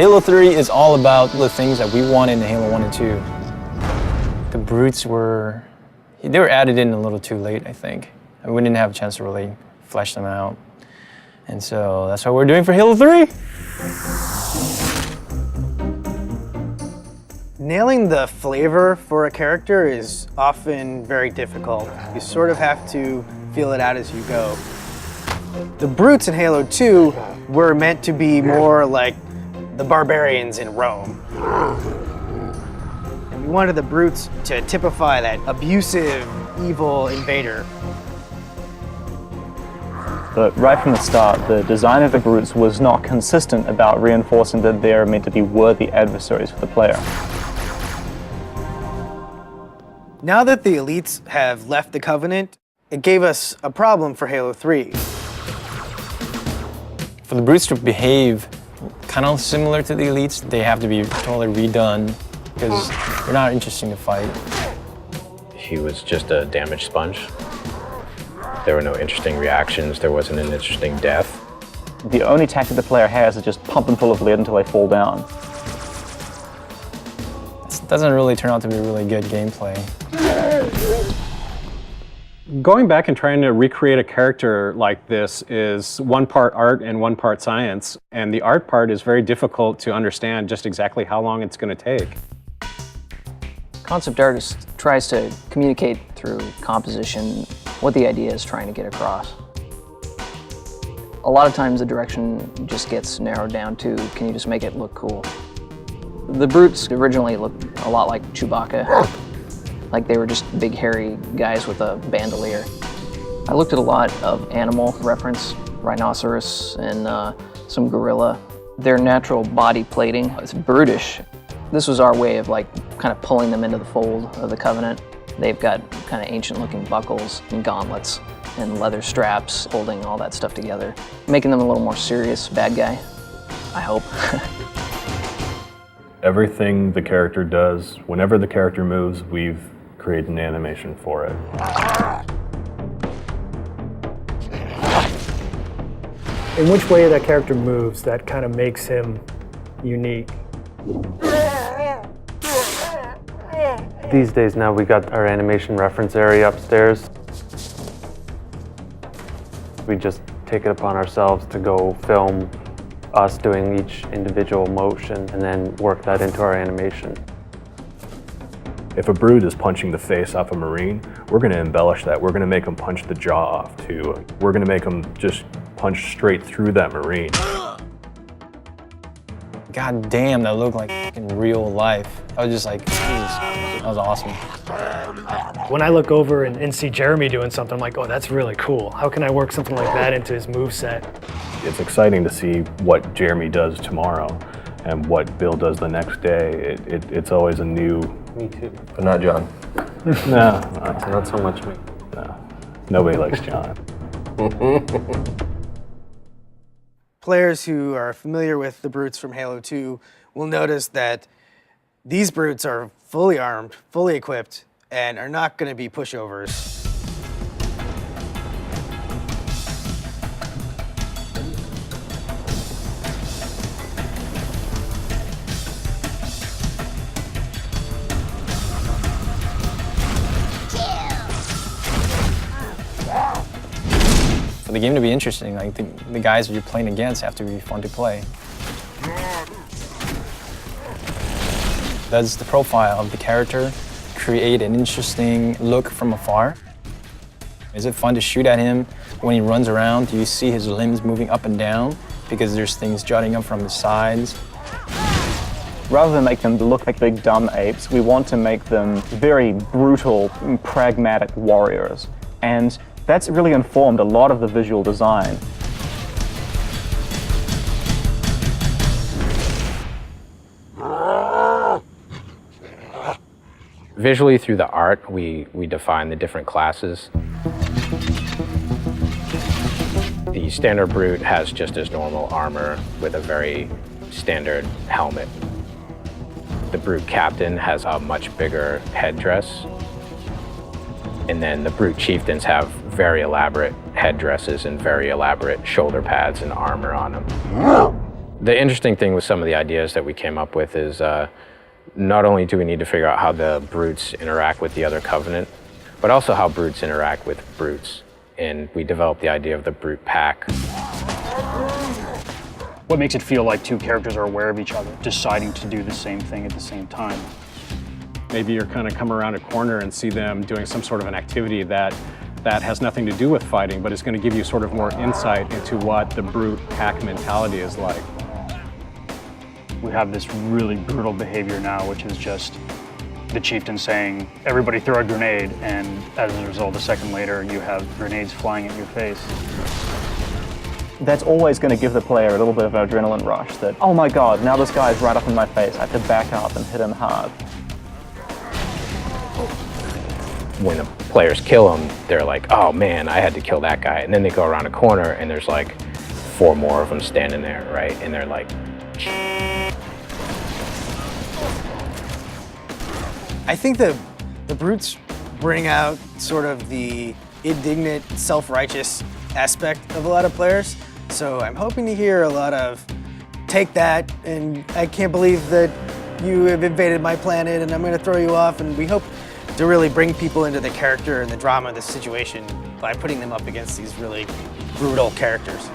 Halo 3 is all about the things that we wanted in Halo 1 and 2. The brutes were added in a little too late, I think. We didn't have a chance to really flesh them out. And so that's what we're doing for Halo 3. Nailing the flavor for a character is often very difficult. You sort of have to feel it out as you go. The brutes in Halo 2 were meant to be more like the barbarians in Rome. And we wanted the brutes to typify that abusive, evil invader. But right from the start, the design of the brutes was not consistent about reinforcing that they're meant to be worthy adversaries for the player. Now that the elites have left the Covenant, it gave us a problem for Halo 3. For the brutes to behave kind of similar to the elites, they have to be totally redone because they're not interesting to fight. He was just a damage sponge. There were no interesting reactions. There wasn't an interesting death. The only tactic the player has is just pump them full of lead until they fall down. This doesn't really turn out to be really good gameplay. Going back and trying to recreate a character like this is one part art and one part science, and the art part is very difficult to understand just exactly how long it's going to take. Concept artist tries to communicate through composition what the idea is trying to get across. A lot of times the direction just gets narrowed down to, can you just make it look cool? The brutes originally looked a lot like Chewbacca. Like they were just big hairy guys with a bandolier. I looked at a lot of animal reference, rhinoceros and some gorilla. Their natural body plating is brutish. This was our way of like kind of pulling them into the fold of the Covenant. They've got kind of ancient looking buckles and gauntlets and leather straps holding all that stuff together, making them a little more serious bad guy, I hope. Everything the character does, whenever the character moves, we've created an animation for it. In which way that character moves, that kind of makes him unique. These days now we got our animation reference area upstairs. We just take it upon ourselves to go film us doing each individual motion and then work that into our animation. If a brute is punching the face off a Marine, we're going to embellish that. We're going to make them punch the jaw off too. We're going to make them just punch straight through that Marine. God damn, that looked like in real life. I was just like, Jesus, that was awesome. When I look over and see Jeremy doing something, I'm like, oh, that's really cool. How can I work something like that into his moveset? It's exciting to see what Jeremy does tomorrow and what Bill does the next day. It's always a new... Me too. But not John. No, Not so much me. no. Nobody likes John. Players who are familiar with the brutes from Halo 2 will notice that these brutes are fully armed, fully equipped, and are not going to be pushovers. For the game to be interesting, like the guys you're playing against have to be fun to play. Does the profile of the character create an interesting look from afar? Is it fun to shoot at him when he runs around? Do you see his limbs moving up and down because there's things jutting up from the sides? Rather than make them look like big dumb apes, we want to make them very brutal, pragmatic warriors. And that's really informed a lot of the visual design. Visually through the art, we define the different classes. The standard brute has just his normal armor with a very standard helmet. The brute captain has a much bigger headdress. And then the brute chieftains have very elaborate headdresses and very elaborate shoulder pads and armor on them. The interesting thing with some of the ideas that we came up with is not only do we need to figure out how the brutes interact with the other Covenant, but also how brutes interact with brutes. And we developed the idea of the brute pack. What makes it feel like two characters are aware of each other, deciding to do the same thing at the same time? Maybe you're kind of come around a corner and see them doing some sort of an activity that has nothing to do with fighting, but is going to give you sort of more insight into what the brute pack mentality is like. We have this really brutal behavior now, which is just the chieftain saying, everybody throw a grenade, and as a result, a second later, you have grenades flying at your face. That's always going to give the player a little bit of an adrenaline rush that, oh my god, now this guy's right up in my face, I have to back up and hit him hard. When the players kill him, they're like, oh man, I had to kill that guy. And then they go around a corner and there's like 4 more of them standing there, right? And they're like, I think the brutes bring out sort of the indignant, self-righteous aspect of a lot of players. So I'm hoping to hear a lot of, take that, and I can't believe that you have invaded my planet and I'm gonna throw you off. And we hope to really bring people into the character and the drama of the situation by putting them up against these really brutal characters.